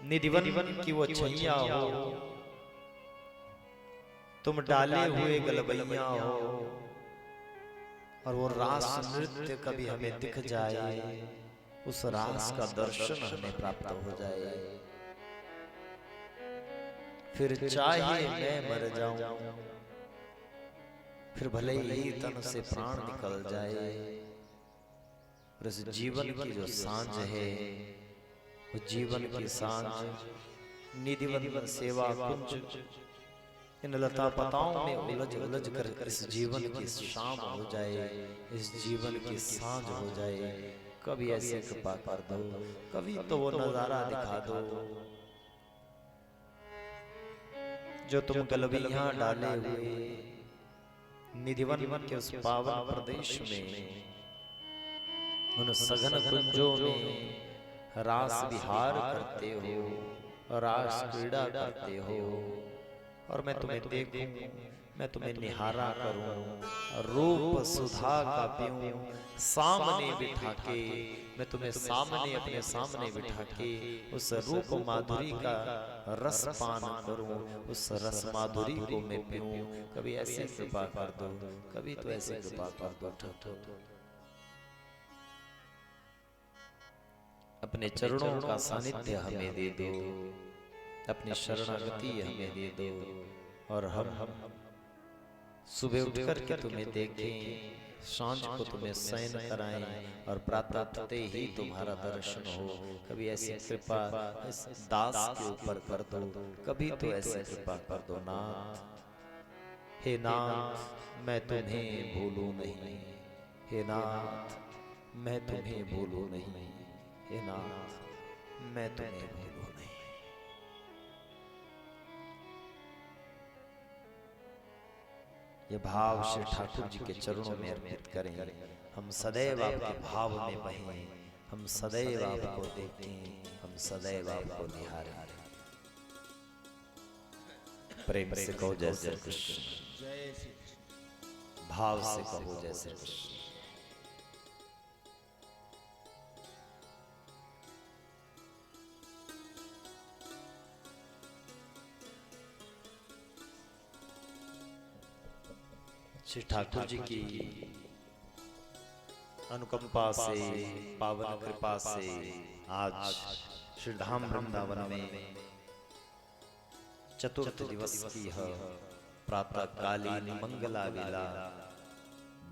निधिवन की वो छैया हो, तुम डाले हुए गलबैया हो, और वो रास नृत्य कभी हमें दिख जाए, उस रास का दर्शन हमें प्राप्त हो जाए। फिर चाहे मैं मर जाऊं, फिर भले ही तन से प्राण निकल जाए, और इस जीवन की जो सांझ है, वो जीवन की सांझ निधिवन सेवा कुंज इन लता पताओं में उलझ उलझ कर इस जीवन की शाम हो जाए, इस जीवन की सांझ हो जाए। कभी ऐसे कृपा कर दो, कभी तो वो नजारा दिखा दो जो तुम गलबियां डाले हुए निधिवन के उस पावन प्रदेश में, उन सघन कुंजों में रास विहार करते हो, रास क्रीड़ा करते हो, और मैं तुम्हें देखूं, मैं तुम्हें निहारा करूं, रूप सुधा का पीऊं सामने बिठा के, मैं तुम्हें सामने अपने सामने बिठा के उस रूप माधुरी का रस पान करूं, उस रस माधुरी को मैं पीऊं। कभी ऐसे कृपा कर दो, कभी तो ऐसे कृपा कर दो ठाकुर। अपने चरणों का सानिध्य हमें दे दो, अपनी शरणागति हमें दे दो, और हम सुबह उठ करके तुम्हें देखें, सांझ को तुम्हें शयन कराएं, और प्रातः तते ही तुम्हारा दर्शन हो। कभी ऐसी कृपा इस दास के ऊपर कर दो, कभी तो ऐसी कृपा कर दो नाथ। हे नाथ मैं तुम्हें भूलूं नहीं, हे नाथ मैं तुम्हें भूलूं नहीं, हे नाथ मैं तुम्हें भूलूं नहीं। ये भाव श्री ठाकुर जी के चरणों में अर्पित करें। हम सदैव आपके भाव में बहें, हम सदैव आपको देखें, हम सदैव आपको निहारें। प्रेम से कहो जय श्री कृष्ण, भाव से कहो जय श्री कृष्ण। श्री ठाकुर जी की अनुकंपा से, पावन कृपा से आज श्री धाम वृंदावन में चतुर्थ दिवस की है प्रातः कालीन मंगला वेला,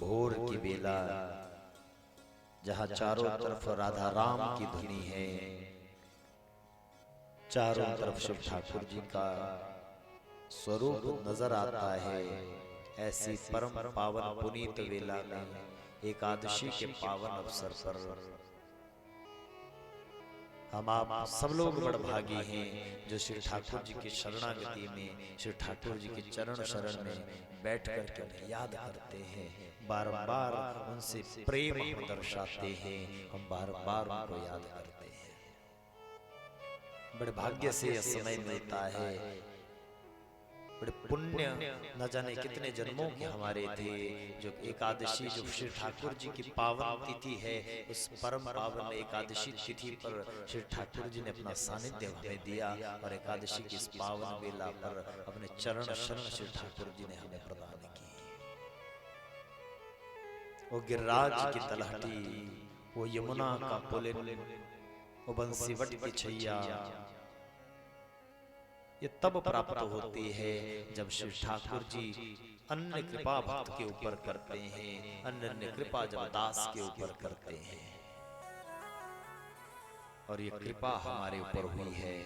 भोर की बेला, जहां चारों तरफ राधा राम की धुनी है, चारों तरफ श्री ठाकुर जी का स्वरूप नजर आता है। ऐसी परम पावन पुनीत वेला में, एकादशी के पावन अवसर पर हम आप सब लोग बड़ भागी हैं जो श्री ठाकुर जी की शरणागति में, श्री ठाकुर जी के चरण शरण में बैठ करके उन्हें याद करते हैं, बार बार उनसे प्रेम हम दर्शाते हैं, हम बार बार उनको याद करते हैं। बड़े भाग्य से यह समय मिलता है, बड़े पुण्य न जाने कितने जन्मों के हमारे थे, जो एकादशी जो श्री ठाकुर जी की पावन तिथि है, उस परम पावन एकादशी तिथि पर श्री ठाकुर जी ने अपना सानिध्य हमें दिया, और एकादशी की इस पावन बेला पर अपने चरण शरण श्री ठाकुर जी ने हमें प्रदान की। वो गिरिराज की तलहटी, वो यमुना का पुलिन, वो बंसीवट की छैया, ये तब प्राप्त होती है जब श्री ठाकुर जी अन्य कृपा भक्त के ऊपर करते हैं, अन्य कृपा जब दास के ऊपर करते हैं, और ये कृपा हमारे ऊपर हुई है।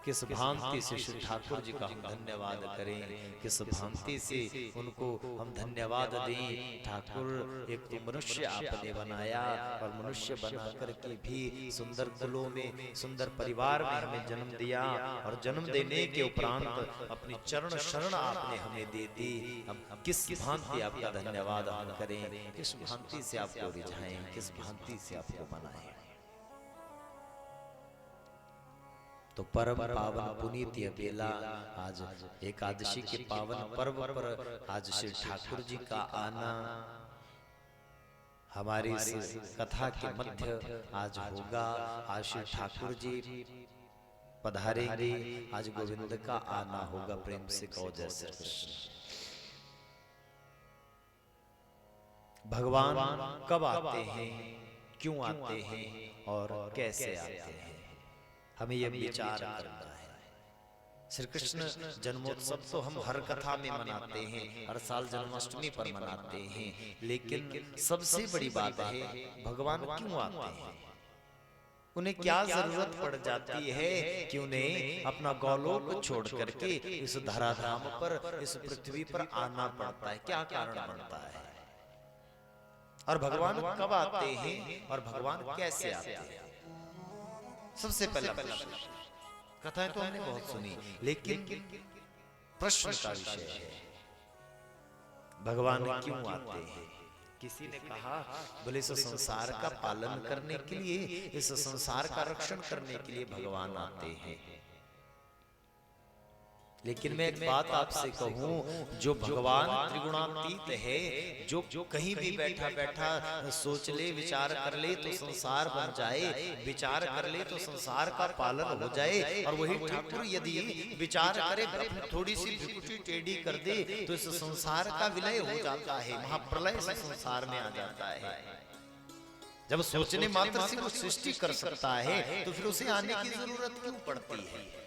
किस भांति से श्री ठाकुर जी का हम धन्यवाद करें, किस भांति से उनको हम धन्यवाद दें। ठाकुर एक तो मनुष्य आपने बनाया, और मनुष्य बना करके भी सुंदर कुलों में, सुंदर परिवार में हमें जन्म दिया, और जन्म देने के उपरांत अपनी चरण शरण आपने हमें दे दी। हम किस भांति आपका धन्यवाद हम करें, किस भांति से आपको रिझाएं, किस भांति से आपको बनाएं। तो परम पावन पुनीत यह बेला, आज एकादशी के पावन पर्व पर आज श्री ठाकुर जी का आना हमारी इस कथा के मध्य आज होगा, आज श्री ठाकुर जी पधारेंगे, आज गोविंद का आना होगा। प्रेम से कहो जय श्री कृष्ण। भगवान कब आते हैं, क्यों आते हैं और कैसे आते हैं, हमें यह विचार करना है। श्री कृष्ण जन्मोत्सव तो हम हर कथा में मनाते हैं, हर साल जन्माष्टमी पर मनाते हैं, लेकिन सबसे बड़ी बात है भगवान क्यों आते हैं, उन्हें क्या जरूरत पड़ जाती है कि उन्हें अपना गौलोक छोड़ करके इस धराधाम पर, इस पृथ्वी पर आना पड़ता है, क्या कारण बनता है, और भगवान कब आते हैं और भगवान कैसे आते हैं। सबसे पहला प्रश्न, कथाएं तो हमने बहुत सुनी, लेकिन प्रश्न का विषय है भगवान क्यों आते हैं। किसी ने कहा बोले इस संसार का पालन करने के लिए, इस संसार का रक्षण करने के लिए भगवान आते हैं। लेकिन मैं एक बात आपसे कहूं, जो भगवान त्रिगुणातीत है, जो कहीं भी बैठा बैठा सोच ले, विचार कर ले तो संसार बन जाए, विचार कर ले तो संसार का पालन हो जाए, और वही ठाकुर यदि विचार करे, थोड़ी सी भ्रुकुटी टेढ़ी कर दे तो इस संसार का विलय हो जाता है, महाप्रलय से संसार में आ जाता है। जब सोचने मात्र से वो सृष्टि कर सकता है तो फिर उसे आने की जरूरत क्यों पड़ती है।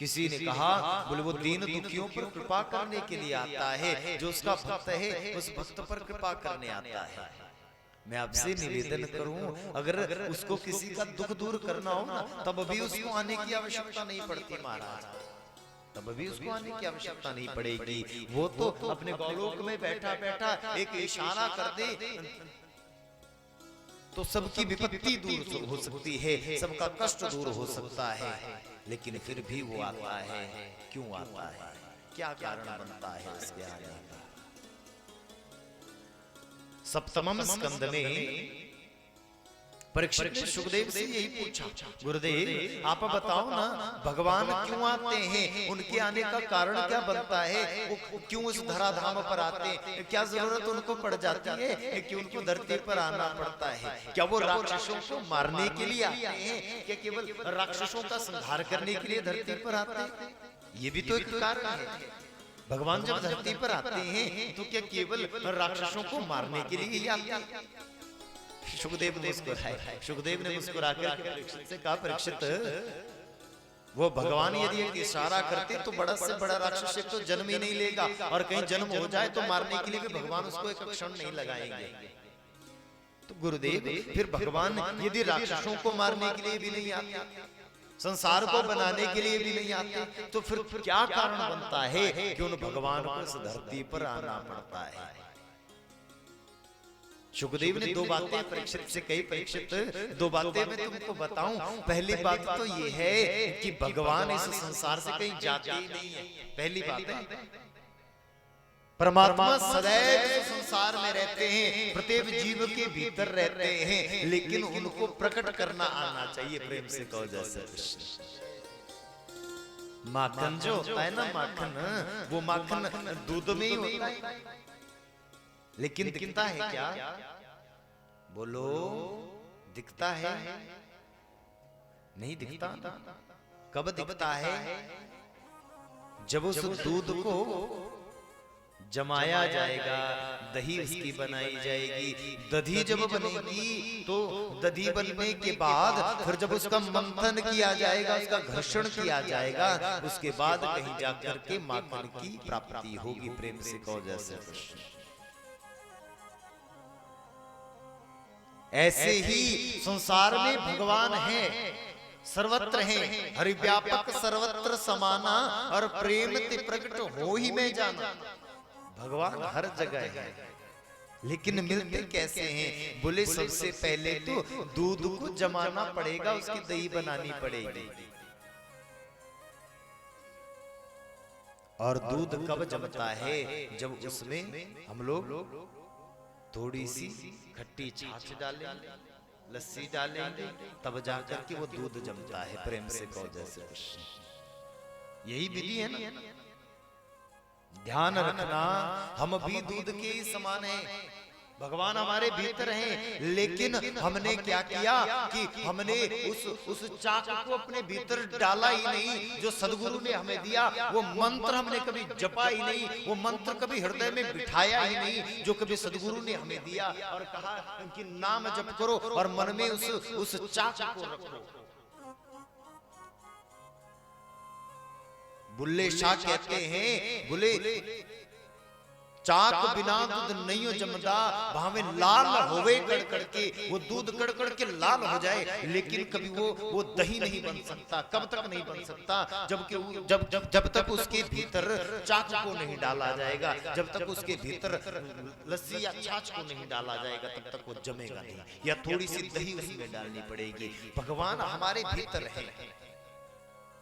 किसी ने कहा बोले वो दीन दुखियों पर कृपा करने के लिए आता है, जो उसका भक्त है उस भक्त पर कृपा करने आता है। मैं आपसे निवेदन करूं, अगर उसको किसी का दुख दूर करना हो ना, तब भी उसको आने की आवश्यकता नहीं पड़ती महाराज, तब भी उसको आने की आवश्यकता नहीं पड़ेगी। वो तो अपने गौलोक में बैठा बैठा एक इशारा कर दे तो सबकी विपत्ति दूर हो सकती है, सबका कष्ट दूर हो सकता है, लेकिन फिर भी वो आता है। क्यों आता है, क्या कारण बनता है इसके आने का। सप्तमम स्कंद में परीक्षित ने सुखदेव से यही पूछा, गुरुदेव आप बताओ ना भगवान क्यों आते हैं, उनके आने का कारण क्या बनता है, वो क्यों इस धराधाम पर आते हैं, क्या जरूरत उनको पड़ जाती है कि उनको धरती पर आना पड़ता है। क्या वो राक्षसों को मारने के लिए आते हैं, क्या केवल राक्षसों का संहार करने के लिए धरती पर आते हैं, ये भी तो एक कारण है। भगवान जब धरती पर आते हैं तो क्या केवल राक्षसों को मारने के लिए ही आते हैं। सुखदेव ने मुस्कुराए, सुखदेव ने मुस्कुराकर परीक्षित से कहा, परीक्षित वो भगवान यदि एक इशारा करते तो बड़ा से बड़ा राक्षस तो जन्म ही नहीं लेगा, और कहीं जन्म हो जाए तो मारने के लिए भी भगवान उसको एक क्षण नहीं लगाएंगे। तो गुरुदेव फिर भगवान यदि राक्षसों को मारने के लिए भी नहीं आते, संसार को बनाने के लिए भी नहीं आते, तो फिर क्या कारण बनता है कि उन भगवान को इस धरती पर आना पड़ता है। सुखदेव ने दो बातें परीक्षित से कही, परीक्षित दो बातें मैं तुमको बताऊं। पहली बात तो ये है कि भगवान इस संसार से कहीं जाते ही नहीं है, पहली बात है। परमात्मा सदैव संसार में रहते हैं, प्रत्येक जीव के भीतर रहते हैं, लेकिन उनको प्रकट करना आना चाहिए। प्रेम से कहो जय श्री कृष्ण। माखन जो होता है ना, माखन, वो माखन दूध में ही होता है, लेकिन दिखता है क्या, बोलो दिखता है, नहीं दिखता। कब दिखता है, जब उस दूध को जमाया जाएगा, दही उसकी बनाई जाएगी, दधी जब बनेगी तो दधी बनने के बाद फिर जब उसका मंथन किया जाएगा, उसका घर्षण किया जाएगा, उसके बाद कहीं जाकर के माखन की प्राप्ति होगी। प्रेम से कहो जय श्री कृष्ण। ऐसे ही संसार में भगवान है, सर्वत्र है, हरिव्यापक सर्वत्र समाना, और प्रेम ते प्रकट हो ही में जाना। भगवान हर जगह है, लेकिन मिलते कैसे हैं, बोले सबसे पहले तो दूध को जमाना पड़ेगा, उसकी दही बनानी पड़ेगी। और दूध कब जमता है, जब उसमें हम लोग थोड़ी सी खट्टी छाछ डालेंगे, लस्सी डालेंगे, तब जाकर के वो दूध जमता है। प्रेम से कहो जय श्री कृष्ण। यही विधि है ना। ध्यान रखना, हम भी दूध के ही समान हैं। भगवान हमारे भीतर हैं, लेकिन हमने क्या किया कि हमने उस चाक को अपने भीतर डाला ही नहीं जो सदगुरु ने हमें दिया। वो मंत्र हमने कभी जपा ही नहीं, वो मंत्र कभी हृदय में बिठाया ही नहीं जो कभी सदगुरु ने हमें दिया और कहा कि नाम जप करो और मन में उस चाक को रखो। बुल्ले शाह कहते हैं, बोले चाक बिना दूध नहीं हो जमदा, भावे लाल होवे कड़कड़ के, वो दूध कड़कड़ के लाल हो जाए लेकिन कभी वो दही नहीं बन सकता। कब तक नहीं बन सकता? जब तक उसके भीतर चाक को नहीं डाला जाएगा, जब तक उसके भीतर लस्सी या छाछ को नहीं डाला जाएगा तब तक वो जमेगा नहीं, या थोड़ी सी दही उसमें डालनी पड़ेगी। भगवान हमारे भीतर है,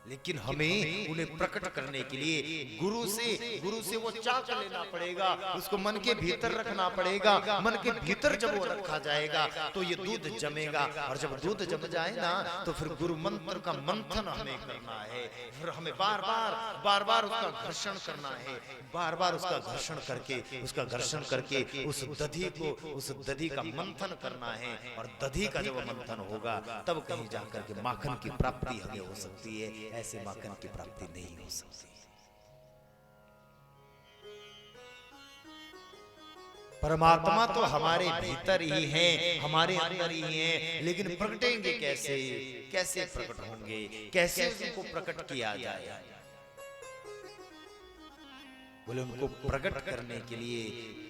लेकिन हमें उन्हें प्रकट करने के लिए गुरु से वो चाक लेना पड़ेगा, उसको मन के भीतर रखना पड़ेगा। मन के भीतर जब वो रखा जाएगा तो ये दूध जमेगा, और जब दूध जम जाए ना तो फिर गुरु मंत्र का मंथन हमें करना है, फिर हमें बार बार उसका घर्षण करना है, बार बार उसका घर्षण करके उस दधी का मंथन करना है। और दधी का जब मंथन होगा तब कहीं जाकर के माखन की प्राप्ति हमें हो सकती है, ऐसे माखन की प्राप्ति नहीं हो सकती। परमात्मा तो हमारे भीतर ही है, हमारे अंदर ही है, लेकिन प्रकटेंगे कैसे? कैसे प्रकट होंगे? कैसे उनको प्रकट किया जाए? बोले उनको प्रकट करने के लिए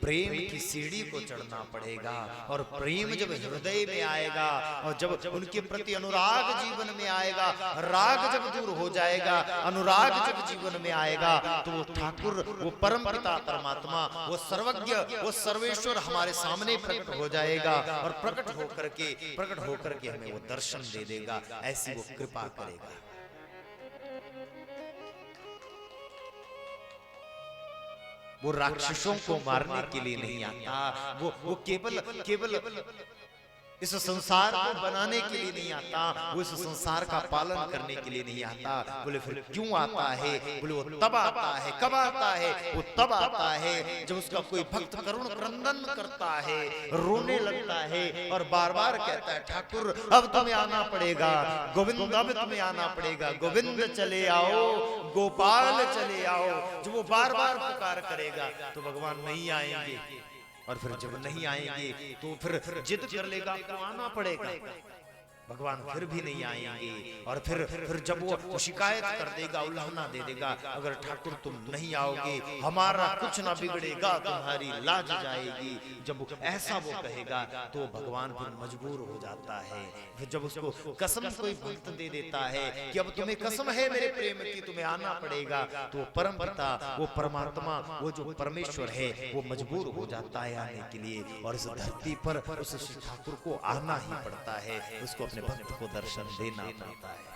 प्रेम की सीढ़ी को चढ़ना पड़ेगा, और प्रेम जब हृदय में आएगा और जब उनके प्रति अनुराग जीवन में आएगा, राग जब दूर हो जाएगा, अनुराग जब जीवन में आएगा तो वो ठाकुर, वो परम पिता परमात्मा, वो सर्वज्ञ, वो सर्वेश्वर हमारे सामने प्रकट हो जाएगा, और प्रकट होकर के हमें वो दर्शन दे देगा, ऐसी वो कृपा करेगा। वो राक्षसों को मारने के लिए नहीं आता, वो केवल इस संसार को बनाने के लिए नहीं आता, वो इस संसार का पालन करने के लिए नहीं आता। बोले फिर क्यों आता है? बोले वो तब आता है, कब आता है? वो तब आता है जब उसका कोई भक्त करुण क्रंदन करता है, रोने लगता है और बार बार कहता है ठाकुर अब तुम्हें आना पड़ेगा, गोविंद अब तुम्हें आना पड़ेगा, गोविंद चले आओ, गोपाल चले आओ। जब वो बार बार पुकार करेगा तो भगवान नहीं आएंगे, और फिर जब नहीं आएंगे तो फिर जिद कर लेगा तो आना पड़ेगा, भगवान फिर भी नहीं आएंगे। और फिर जब वो शिकायत कर देगा, उल्लाहना दे देगा, अगर ठाकुर तुम नहीं आओगे हमारा कुछ ना बिगड़ेगा, तुम्हारी लाज जाएगी। जब ऐसा वो कहेगा तो भगवान फिर मजबूर हो जाता है। फिर जब उसको कसम कोई भक्त दे देता है कि अब तुम्हें कसम है मेरे प्रेम की, तुम्हें आना पड़ेगा, तो वो परम पिता, वो परमात्मा, वो जो परमेश्वर है वो मजबूर हो जाता है आने के लिए, और इस धरती पर उस ठाकुर को आना ही पड़ता है, उसको अपने भक्त को दर्शन देना पड़ता है।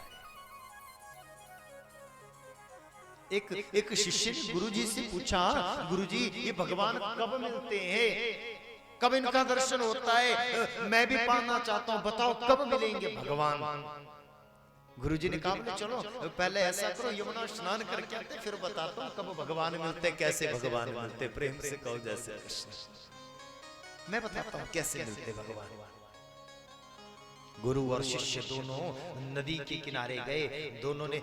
एक शिष्य ने गुरुजी से पूछा, गुरुजी ये भगवान कब मिलते हैं, कब इनका दर्शन होता है? मैं भी पाना चाहता हूँ, बताओ कब मिलेंगे भगवान? गुरुजी ने कहा चलो पहले ऐसा करो, यमुना स्नान करके आते फिर बताता हूँ कब भगवान मिलते, कैसे भगवान मिलते। प्रेम से कहो जैसे कृष्ण, मैं बताता हूँ कैसे मिलते भगवान। गुरु और शिष्य दोनों नदी के किनारे गए। दोनों ने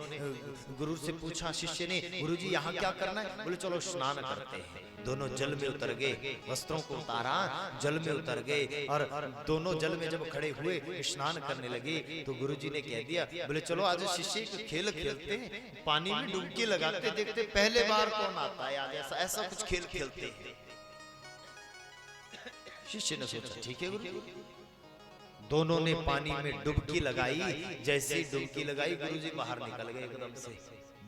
गुरु से पूछा, शिष्य ने, गुरुजी यहाँ क्या करना है? बोले चलो स्नान करते हैं। दोनों जल में उतर गए, वस्त्रों को उतारा, जल में उतर गए, और दोनों जल में जब खड़े हुए स्नान करने लगे तो गुरुजी ने कह दिया, बोले चलो आज शिष्य खेल खेलते हैं, पानी में डुबकी लगाते देखते पहले बार कौन आता है, आज ऐसा कुछ खेल खेलते हैं। शिष्य ने सोचा ठीक है गुरु। दोनों ने पानी में डुबकी लगाई, जैसे डुबकी लगाई गुरुजी बाहर निकल गए, एकदम से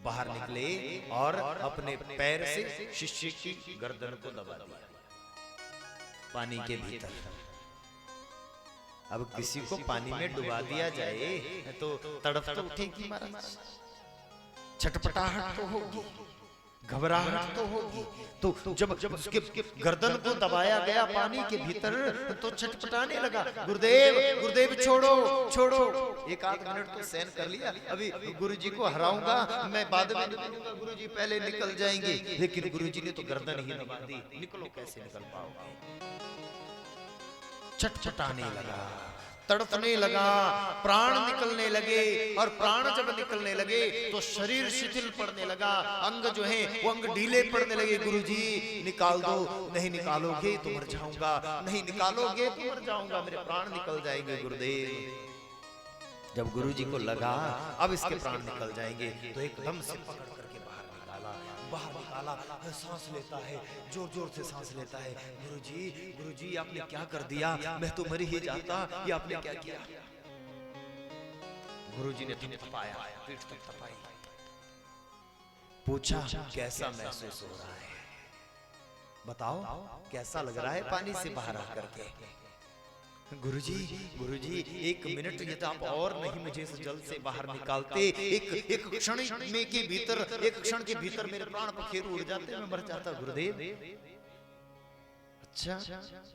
बाहर निकले और अपने पैर से शिष्य की गर्दन को दबा दिया पानी के भीतर। अब किसी को पानी में डुबा दिया जाए तो तड़प तो उठेगी महाराज, छटपटाहट तो होगी, घबराहट तो होगी। तो जब उसके गर्दन को दबाया गया पानी के भीतर तो छटपटाने लगा, गुरुदेव गुरुदेव छोड़ो छोड़ो। एक आध मिनट तो सहन कर लिया, अभी गुरुजी को हराऊंगा मैं, बाद में निकलूंगा, गुरुजी पहले निकल जाएंगे। लेकिन गुरुजी ने तो गर्दन ही दबा दी, निकलो कैसे निकल पाओगे। छटपटाने लगा, तड़पने लगा, प्राण निकलने लगे, और प्राण जब निकलने लगे तो शरीर शिथिल पड़ने लगा, अंग जो है वो अंग ढीले पड़ने लगे। गुरुजी निकाल दो, नहीं निकालोगे तो मर जाऊंगा, नहीं निकालोगे तो मर जाऊंगा, मेरे प्राण निकल जाएंगे गुरुदेव। जब गुरुजी को लगा अब इसके प्राण निकल जाएंगे तो एकदम से पकड़ करके बाहर निकाला, सांस लेता है, जोर जोर से सांस लेता है। गुरुजी गुरुजी आपने क्या कर दिया, मैं तो मर ही जाता, ये आपने क्या किया। गुरुजी ने थपथपाया, पीठ थपथपाई, पूछा कैसा महसूस हो रहा है, बताओ कैसा लग रहा है पानी से बाहर आकर के। गुरुजी गुरुजी 1 मिनट यदि आप और नहीं मुझे इस जल से बाहर निकालते, एक क्षण में के भीतर, एक क्षण के भीतर मेरे प्राण पखेरु उड़ जाते, मैं मर जाता गुरुदेव। अच्छा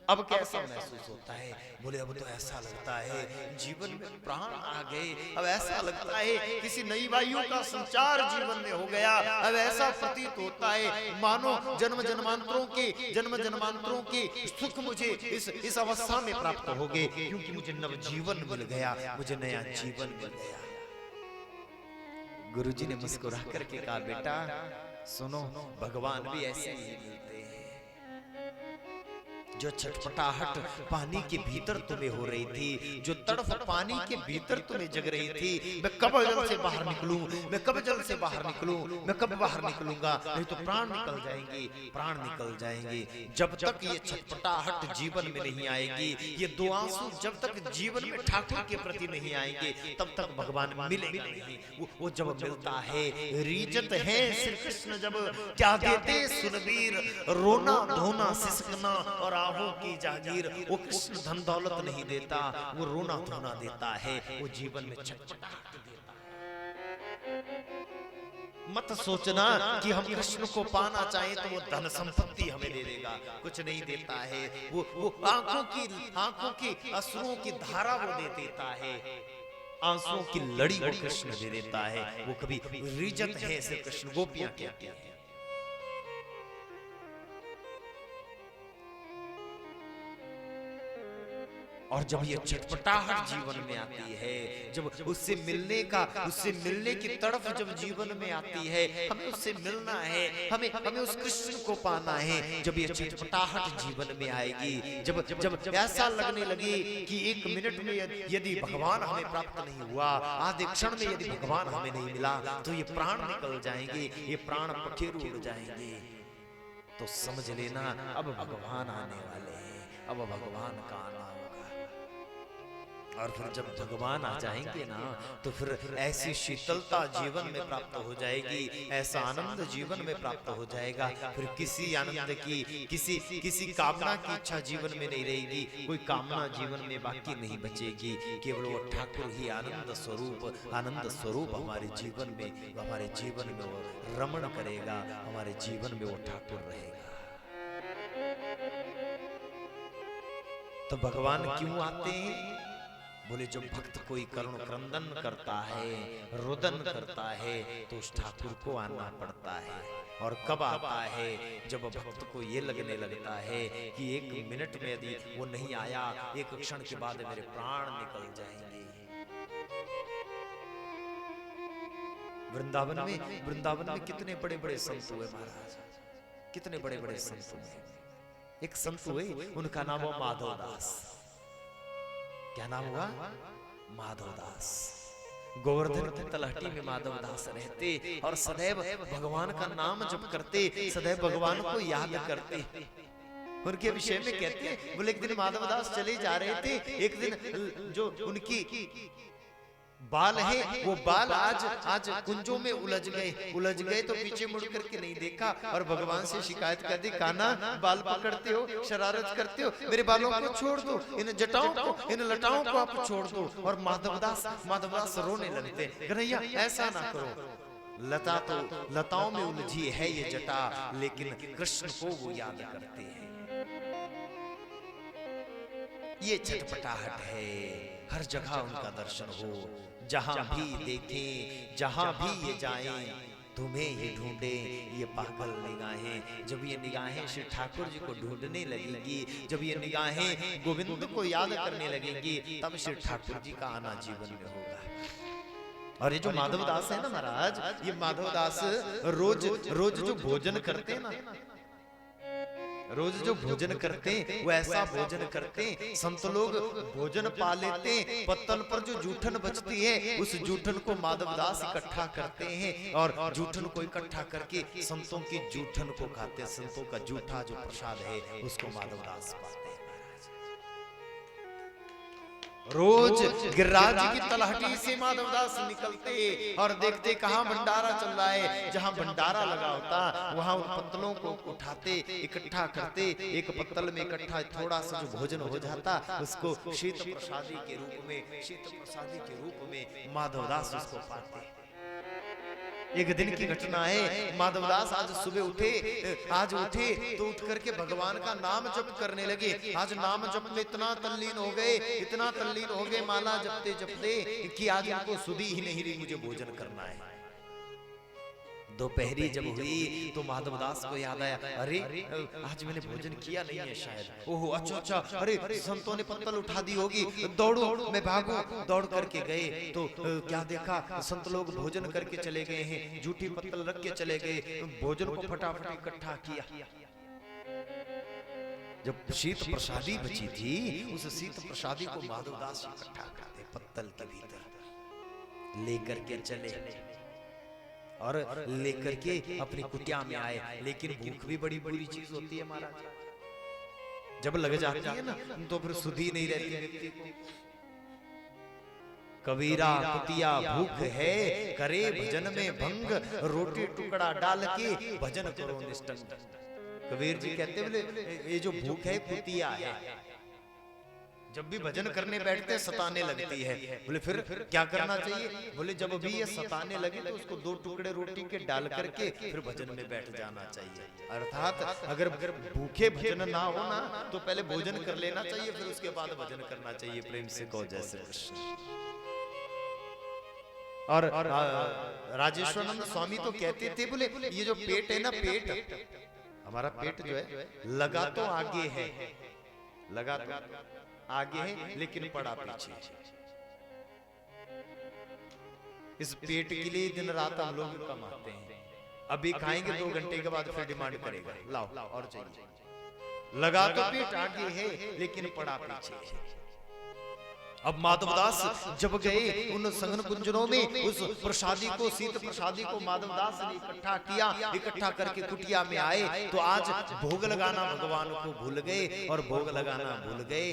अब कैसा महसूस होता है। बोले अब तो ऐसा लगता है जीवन में प्राण आ गए, अब ऐसा लगता है किसी नई वायु का संचार जीवन में हो गया। अब ऐसा प्रतीत होता है मानो जन्म जन्मांतरों के सुख मुझे इस अवस्था में प्राप्त हो गए, क्योंकि मुझे नव जीवन मिल गया, मुझे नया जीवन मिल गया। गुरुजी ने मुस्कुरा करके कहा बेटा सुनो, भगवान भी ऐसे ही मिलते हैं। जो छटपटाहट पानी के भीतर तुम्हें हो रही थी, जो तड़फ पानी के भीतर तुम्हें जग रही थी, मैं कब जल से बाहर निकलूं, मैं कब जल से बाहर निकलूं, मैं कब बाहर निकलूंगा, नहीं तो प्राण निकल जाएंगे, प्राण निकल जाएंगे। जब तक ये छटपटाहट जीवन में नहीं आएगी, ये 2 आंसू जब तक जीवन में ठाकुर के प्रति नहीं आएंगे, तब तक भगवान मिलेगा नहीं। वो जब मिलता है, रीजत है श्री कृष्ण जब क्या देते सुनबीर, रोना धोना सिसकना और आहों की जागीर। वो कृष्ण धन दौलत नहीं देता, वो रोना धोना देता है, वो जीवन में छटपटाहट देता है। मत सोचना कि हम कृष्ण को पाना चाहें तो वो धन संपत्ति हमें दे देगा, कुछ नहीं देता है। वो आंखों की अश्रुओं की धारा वो दे देता है, आंसुओं की लड़ी वो कृष्ण दे देता है। वो कभी रिजत है श्री कृष्ण, गोपियां कहती हैं। और जब ये छटपटाहट जीवन में आती है, जब उससे मिलने की तड़फ जब जीवन में आती है, हमें उससे मिलना है, हमें उस कृष्ण को पाना है। जब ये छटपटाहट जीवन में आएगी, जब ऐसा लगने लगे कि 1 मिनट में यदि भगवान हमें प्राप्त नहीं हुआ, आधे क्षण में यदि भगवान हमें नहीं मिला, तो ये प्राण निकल जाएंगे, ये प्राण पखेरु उड़ जाएंगे। तो समझ लेना अब भगवान आने वाले हैं, अब भगवान का आना होगा। और फिर जब भगवान आ जाएंगे ना, तो फिर ऐसी शीतलता जीवन में प्राप्त हो जाएगी, ऐसा आनंद जीवन में प्राप्त हो जाएगा। फिर किसी आनंद की, किसी कामना की इच्छा जीवन में नहीं रहेगी, कोई कामना जीवन में बाकी नहीं बचेगी। केवल वो ठाकुर ही आनंद स्वरूप हमारे जीवन में वो रमण करेगा, हमारे जीवन में वो ठाकुर रहेगा। तो भगवान क्यों आते हैं? बोले जब भक्त कोई करुण क्रंदन करता है, रुदन करता है, तो उस ठाकुर को आना पड़ता है। और कब आता है? जब भक्त को ये लगने लगता है कि 1 मिनट में यदि वो नहीं आया, 1 क्षण के बाद मेरे प्राण निकल जाएंगे। वृंदावन में कितने बड़े बड़े संत हुए महाराज, कितने बड़े बड़े संत हुए। एक संत हुए, उनका नाम हुआ माधवदास। क्या नाम हुआ? माधवदास। गोवर्धन की तलहटी में माधवदास रहते और सदैव भगवान का नाम जप करते, सदैव भगवान को याद करते। उनके विषय में कहते हैं, बोले एक दिन माधवदास चले जा रहे थे, एक दिन जो उनकी बाल है वो बाल आज कुंजों में उलझ गए तो पीछे मुड़ करके नहीं देखा और भगवान से शिकायत कर दी, कान्हा बाल पकड़ते हो, शरारत करते हो, मेरे बालों को छोड़ दो, इन जटाओं को, इन लटाओं को आप छोड़ दो। और माधवदास रोने लगते, कन्हैया ऐसा ना करो। लता तो लताओं में उलझी है ये जटा, लेकिन कृष्ण को वो याद करते हैं। ये छटपटाहट है, हर जगह उनका दर्शन हो, जहां भी देखें जहां भी ये जाएं, तुम्हें ही ढूंढे ये पागल निगाहें। जब ये निगाहें श्री ठाकुर जी को ढूंढने लगेंगी, जब ये निगाहें गोविंद को याद करने लगेंगी, तब श्री ठाकुर जी का आना जीवन में होगा। और ये जो माधवदास है ना महाराज, ये माधवदास रोज रोज जो भोजन करते हैं ना, रोज जो भोजन करते हैं वो ऐसा भोजन करते हैं, संत लोग भोजन पा लेते हैं, पत्तल पर जो जूठन बचती है उस जूठन को माधवदास इकट्ठा करते हैं, और जूठन को इकट्ठा करके संतों की जूठन को खाते हैं। संतों का जूठा जो प्रसाद है उसको माधवदास पाते हैं। रोज गिरिराज की तलहटी से माधवदास निकलते और देखते कहाँ भंडारा चल रहा है। जहाँ भंडारा लगा होता वहां उन पत्तलों को उठाते, इकट्ठा करते, एक पत्तल में इकट्ठा थोड़ा सा जो भोजन हो जाता उसको शीत प्रसादी के रूप में, शीत प्रसादी के रूप में माधवदास उसको पाते। एक दिन की घटना है, माधवदास आज सुबह उठे, आज उठे तो उठ करके भगवान का नाम जप करने लगे। आज नाम जप में इतना तल्लीन हो गए, इतना तल्लीन हो गए माला जपते जपते कि आज उनको सुधी ही नहीं रही, मुझे भोजन करना है। दोपहरी जब हुई तो माधवदास को याद आया, अरे आज मैंने भोजन किया नहीं है शायद। ओहो अच्छा अच्छा, अरे संतों ने पत्तल उठा दी होगी, दौड़ो मैं भागू। दौड़ करके गए तो क्या देखा, संत लोग भोजन करके चले गए हैं, जूठी पत्तल रख के चले गए, भोजन को फटाफट इकट्ठा किया। जब शीत प्रसादी बची थी उस शीत प्रसादी को माधवदास इकट्ठा करते पत्तल के भीतर लेकर के चले और लेकर के अपनी कुटिया में आए। लेकिन भूख भी बड़ी बुरी चीज होती है महाराज, जब लग जाती है ना तो फिर सुधी नहीं रहती व्यक्ति को। कबीरा कुटिया भूख है, करे भजन में भंग, रोटी टुकड़ा डाल के भजन करो निष्ठंग। कबीर जी कहते बोले ये जो भूख है कुटिया है, जब भी भजन करने बैठते सताने लगती है। बोले फिर क्या करना चाहिए? बोले जब भी ये सताने लगे तो उसको 2 टुकड़े रोटी के डाल करके फिर भजन में बैठ जाना चाहिए। अर्थात अगर भूखे भजन ना हो ना तो पहले भोजन कर लेना चाहिए, फिर उसके बाद भजन करना चाहिए। प्रेम से कहो जय श्री कृष्ण। और राजेश्वरानंद स्वामी तो कहते थे, बोले ये जो पेट है ना, पेट हमारा पेट जो है लगा तो आगे है, लगा तो आगे है लेकिन पड़ा पीछे। इस पेट के लिए दिन रात हम लोग कमाते हैं। अभी खाएंगे 2 घंटे के बाद फिर डिमांड करेगा लाओ और चाहिए। लगा तो पेट आगे है लेकिन पड़ा पीछे है। अब माधवदास जब गए उन संगन कुंजरों में, उस प्रसादी को, शीत प्रसादी को माधवदास ने इकट्ठा किया, इकट्ठा करके कुटिया में आए तो आज भोग लगाना भगवान को भूल गए। और भोग लगाना भूल गए,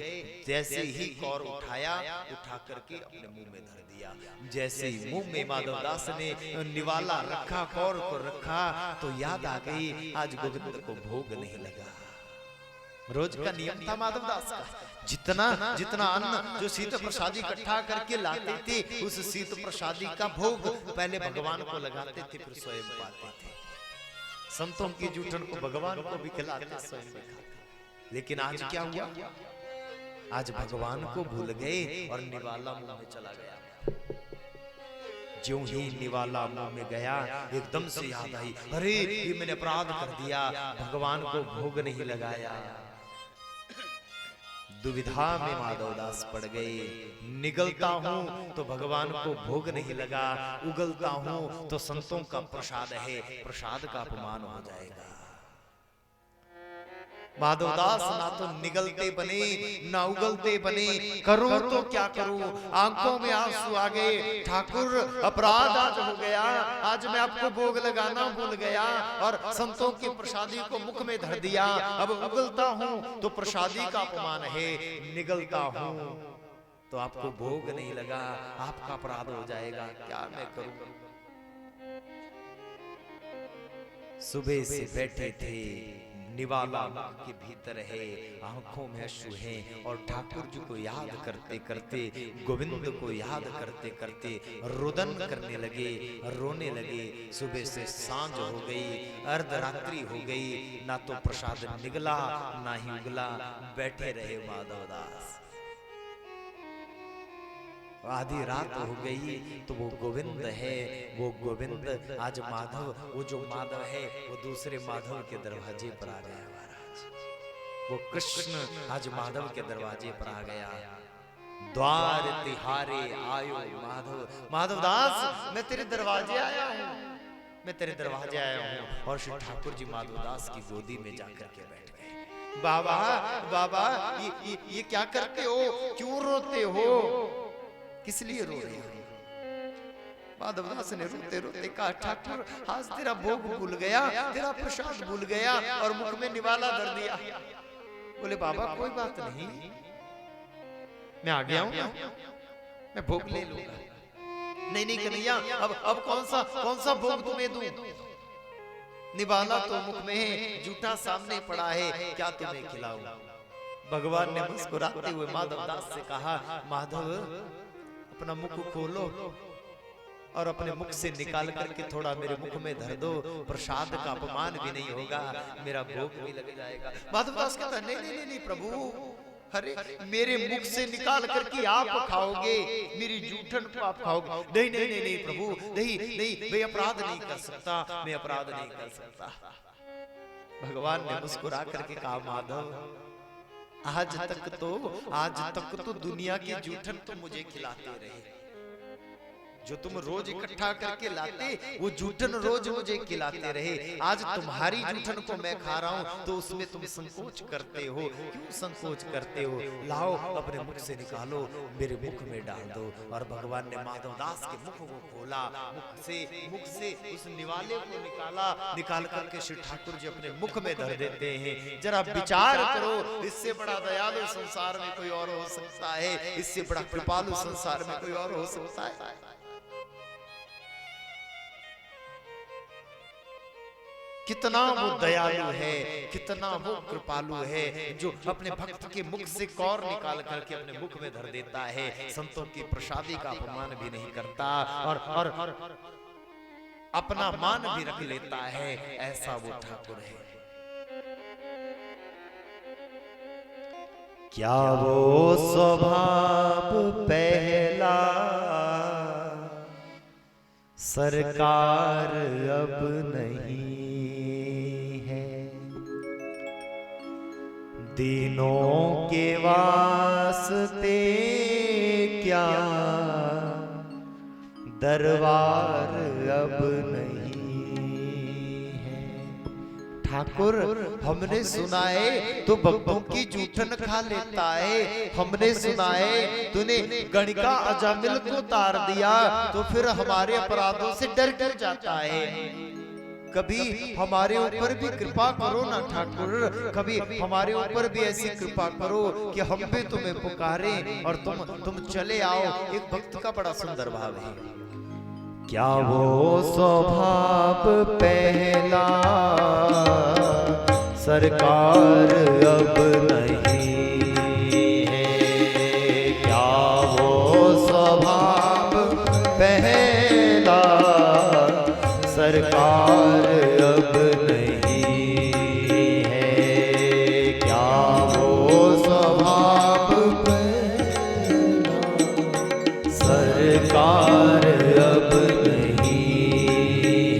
जैसे ही कौर उठाया, उठा करके अपने मुंह में धर दिया। जैसे ही मुंह में माधवदास ने निवाला रखा, कौर को रखा, तो याद आ गई आज गोविंद को भोग नहीं लगा। रोज का नियम था माधवदास का, जितना जितना अन्न जो शीत प्रसादी इकट्ठा करके लाते थे उस शीत प्रसादी का भोग पहले भगवान को लगाते थे, फिर स्वयं पाते थे। संतों की जूठन को भगवान को भी खिलाते, स्वयं भी खाते। लेकिन आज क्या हुआ? आज भगवान को भूल गए और निवाला मुंह में चला गया। ज्यों ही निवाला मुंह में गया एकदम से याद आई, अरे ये मैंने अपराध कर दिया, भगवान को भोग नहीं लगाया। दुविधा में माधवदास पड़ गए। निगलता हूं तो भगवान को भोग नहीं लगा, उगलता हूं तो संतों का प्रसाद है, प्रसाद का अपमान हो जाएगा। माधवदास ना तो निगलते बने ना उगलते बने, करूं तो क्या करूं, आंखों में आंसू आ गए। ठाकुर अपराध आज हो गया, आज मैं आपको भोग लगाना भूल गया और संतों की प्रसादी को मुख में धर दिया। अब उगलता हूं तो प्रसादी का अपमान है, निगलता हूं तो आपको भोग नहीं लगा, आपका अपराध हो जाएगा, क्या मैं करूं। सुबह से बैठे थे, निवाला मुख के भीतर है, आंखों में अश्रु हैं, और ठाकुर जी को याद करते करते, गोविंद को याद करते करते रुदन करने लगे, रोने लगे। सुबह से सांझ हो गई, अर्धरात्रि हो गई, ना तो प्रसाद निगला ना ही उगला, बैठे रहे माधवदास। आधी रात हो गई तो वो गोविंद है, वो गोविंद आज माधव, वो जो माधव है वो दूसरे माधव के दरवाजे पर आ गया महाराज। वो कृष्ण आज माधव के दरवाजे पर आ गया। द्वार तिहारे आयो माधव, माधवदास मैं तेरे दरवाजे आया हूँ, मैं तेरे दरवाजे आया हूँ। और श्री ठाकुर जी माधवदास की गोदी में जाकर के बैठ गए। बाबा बाबा ये क्या करते हो, क्यों रोते हो, किस लिए रो रहे हो? माधवदास ने रोते रोते कहा, ठाकुर आज तेरा भोग भूल गया, तेरा प्रसाद भूल गया और मुख में निवाला धर दिया। बोले बाबा कोई बात नहीं, मैं आ गया हूं, मैं भोग ले लूंगा। नहीं नहीं कन्हैया, अब कौन सा भोग तुम्हें दूं? निवाला तो मुख में है, जूठा सामने पड़ा है, क्या तुम्हें खिलाऊं? भगवान ने मुस्कुराते हुए माधवदास से कहा, माधव अपना मुख खोलो और अपने मुख से निकाल करके थोड़ा मेरे मुख में धर दो, प्रसाद का अपमान भी नहीं होगा, मेरा भोग भी लग जाएगा। माधवदास कहता नहीं नहीं नहीं प्रभु, अरे मेरे मुख से निकाल करके आप खाओगे, मेरी जूठन को आप खाओगे? नहीं नहीं नहीं नहीं प्रभु, नहीं नहीं, मैं अपराध नहीं कर सकता, मैं अपराध नहीं कर सकता। भगवान ने मुस्कुरा करके कहा, माधव आज तक तो दुनिया की जूठन तुम मुझे खिलाते रहे, जो तुम रोज इकट्ठा करके लाते वो जूठन रोज मुझे खिलाते रहे। आज तुम्हारी जूठन को मैं खा रहा हूं तो उसमें तुम संकोच करते हो, क्यों संकोच करते हो? लाओ अपने मुख से निकालो, मेरे मुख में डाल दो। और भगवान ने माधवदास के मुख को खोला, मुख से उस निवाले को निकाल करके श्री ठाकुर जी अपने मुख में धर देते हैं। जरा विचार करो, इससे बड़ा दयालु संसार में कोई और हो सकता है? इससे बड़ा कृपालु संसार में कोई और हो सकता है? कितना वो दयालु है, कितना वो कृपालु है, जो अपने भक्त के मुख से कौर निकाल करके अपने मुख में धर देता है, संतों की प्रसादी का अपमान भी नहीं करता और अपना मान भी रख लेता है। ऐसा वो ठाकुर है। क्या वो स्वभाव पहला सरकार अब नहीं, दीनों के वास्ते क्या दरबार अब नहीं है। ठाकुर हमने सुना है तो भक्तों की जूठन खा लेता है, हमने सुना है तूने गणिका अजामिल को तार दिया तो फिर हमारे अपराधों से डर जाता है। कभी हमारे ऊपर भी कृपा करो ना ठाकुर, कभी हमारे ऊपर भी ऐसी कृपा करो कि हम भी तुम्हें पुकारें और तुम चले आओ। एक भक्त का बड़ा सुंदर भाव है, क्या वो स्वभाव पहला सरकार अब नहीं है, क्या वो स्वभाव पहला सरकार अब नहीं है, क्या वो स्वभाव पहला सरकार अब नहीं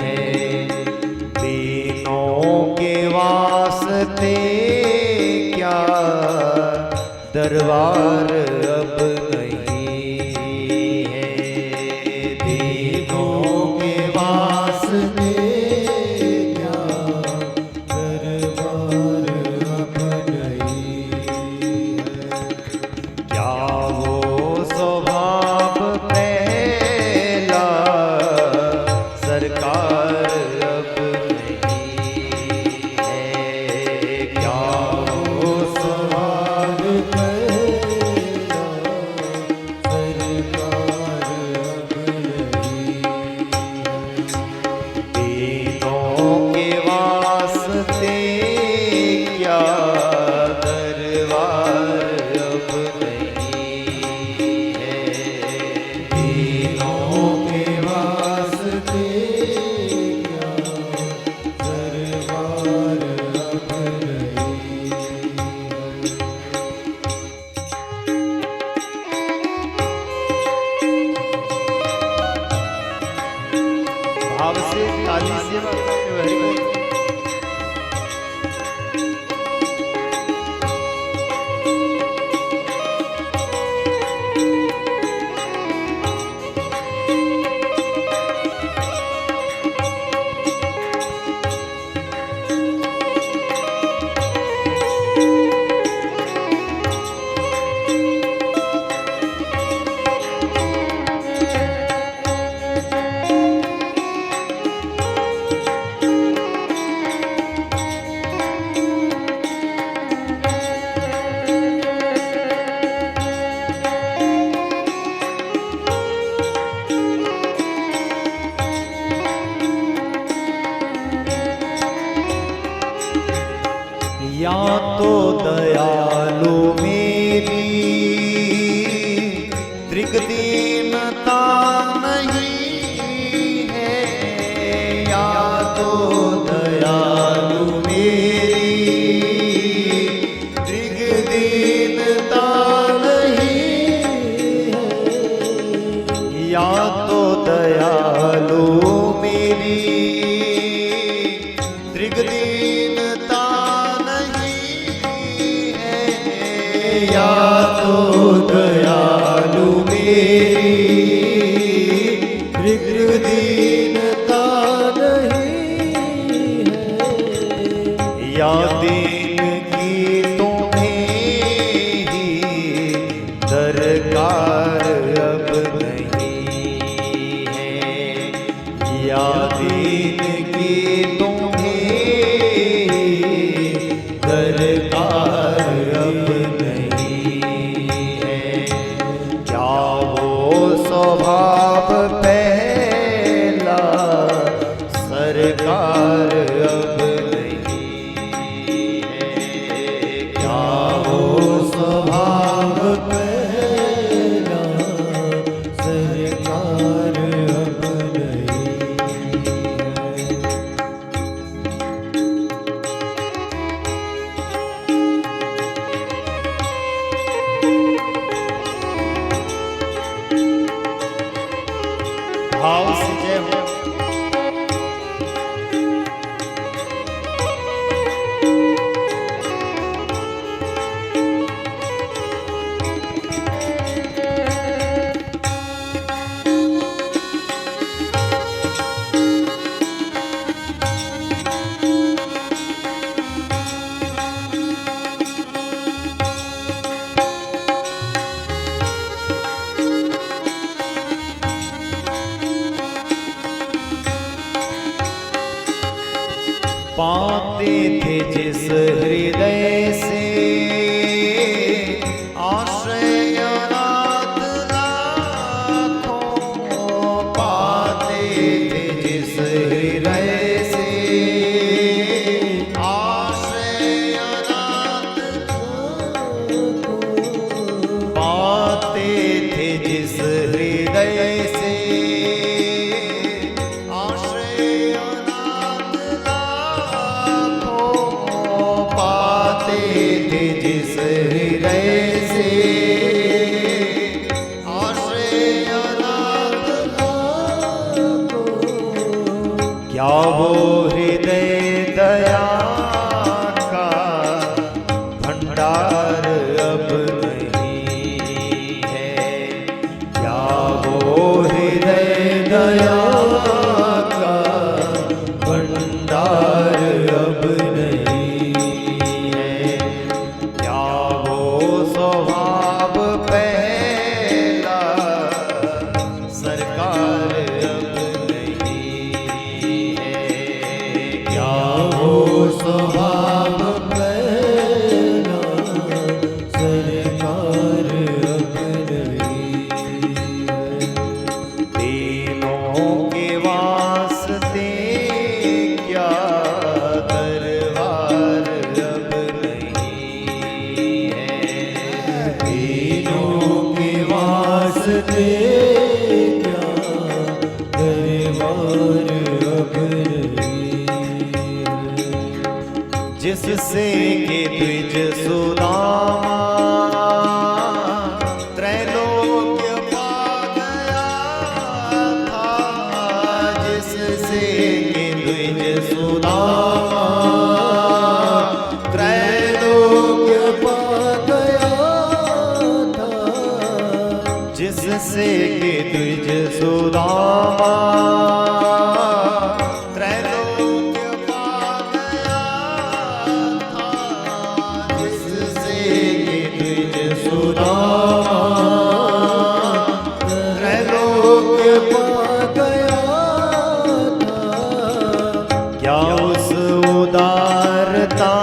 है, दीनों के वास्ते क्या दरबार अब नहीं है, दीनों के वास्ते क्या दरबार अब नहीं है, क्या वो स्वभाव पहला सरकार अब नहीं है, क्या वो स्वभाव पहला भाव से ताली सेवा करते हुए हरि बोल। या तो दयालु मेरी दृग्दीनता नहीं है, या तो दयालु मेरी दृग्दीनता नहीं है, या तो दयालु मेरी दृग्दीनता या तो दयालु मेरी दृग्दीनता नहीं है, या दीन की तुम्हें ही दरकार अब नहीं है, या दीन की तुम्हें ही दरकार अब स्वभाव पहला सरकार अब नहीं है, क्या वो स्वभाव पहला सरकार अब नहीं है। भाव से जय हो। पाते थे जिस हृदय से आश्रय अनाथ लाखों, पाते थे जिस हृदय से आश्रय अनाथ लाखों, पाते थे जिस हृदय से जिस हृदय से आश्रय अनाथ लाखों, क्या वो हृदय दया का भंडार अब नहीं है, क्या वो हृदय दया का भंडार अब नहीं, स्वभाव पहला सरकार अब नहीं है, क्या वो स्वभाव पहला सरकार अब नहीं है। तीनों के वास्ते क्या दरबार अब नहीं है, तीनों के वास्ते क्या दरबार अब नहीं है। जिससे के द्विज सुदामा त्रैलोक्य पा गया था, जिससे कि द्विज सुदामा त्रैलोक्य पा गया था, जिससे कि द्विज सुदामा त्रैलोक्य पा गया था। क्या उस उदारता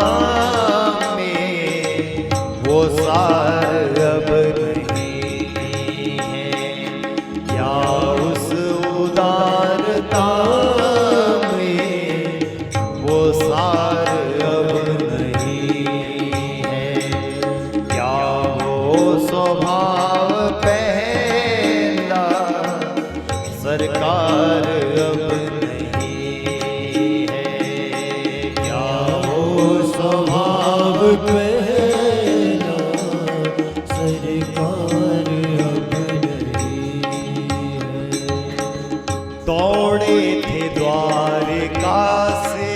में वो सार अब नहीं है? क्या उस उदारता में वो सार अब नहीं है? क्या वो स्वभाव पहला सरकार अब नहीं है? क्या वो स्वभाव पहला सरकार अब नहीं है? दौड़े थे द्वारिका से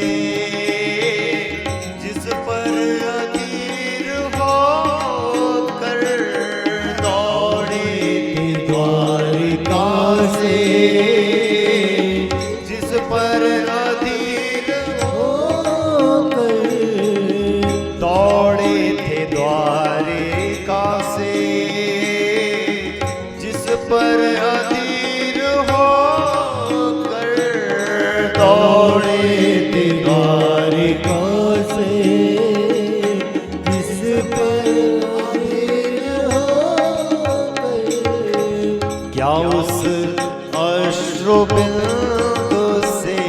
जिस पर अधीर होकर, दौड़े थे द्वारिका से जिस पर अधीर होकर, दौड़े थे द्वारिका से जिस पर अधीर होकर, दौड़े थे द्वारिका से जिस पर अधीर होकर। क्या उस अश्रुबिंदु से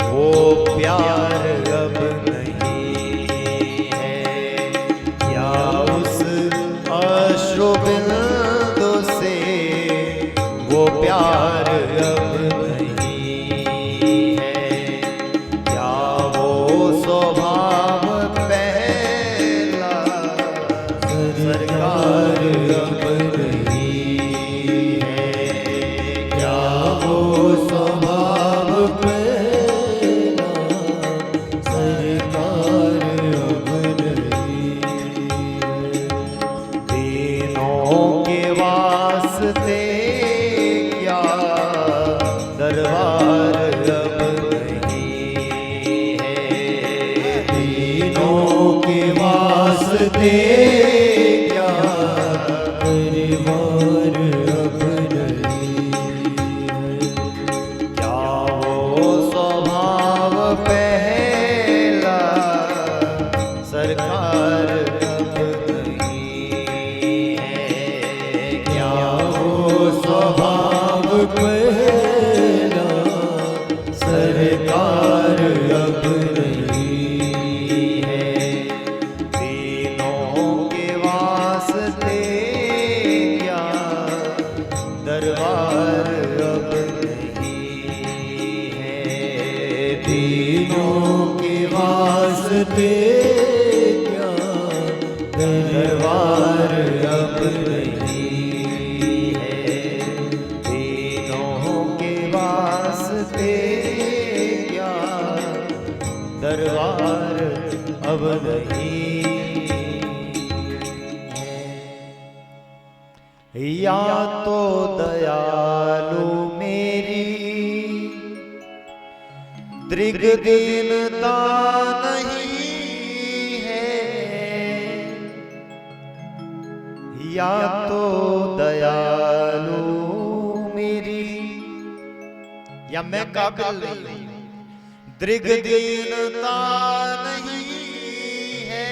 वो प्यार अब नहीं है? क्या उस अश्रुबिंदु से वो प्यार अब नहीं है? क्या वो स्वभाव पहला सरकार अब नहीं है? क्या वो स्वभाव पहला सरकार अब नहीं है? तीनों के वास्ते क्या दरबार अब नहीं है? तीनों के वास्ते क्या दरबार अब नहीं है? क्या वो स्वभाव पहला सरकार अब नहीं है? क्या वो स्वभाव पहला सरकार अब नहीं है? तीनों के वास्ते क्या दरबार अब नहीं है? तीनों के वास्ते क्या दरबार अब नहीं है? तीनों के वास्ते क्या दरबार अब नहीं है? या तो दयालु मेरी दृग दीनता नहीं है, या तो दयालु मेरी, या मैं काबिल नहीं हूं, दृग दीनता नहीं है,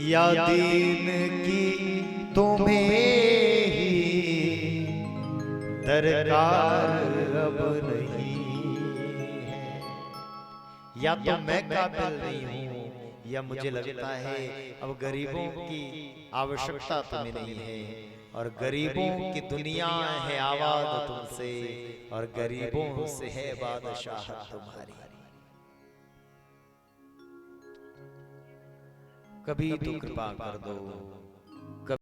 या दीन की तुम्हें ही दरकार अब नहीं है? या तो मैं काबिल नहीं हूं, या मुझे लगता है अब गरीबों की आवश्यकता तुम्हें नहीं है, और गरीबों की दुनिया है आबाद तुमसे, और गरीबों से है बादशाह तुम्हारी। कभी तो कृपा कर दो।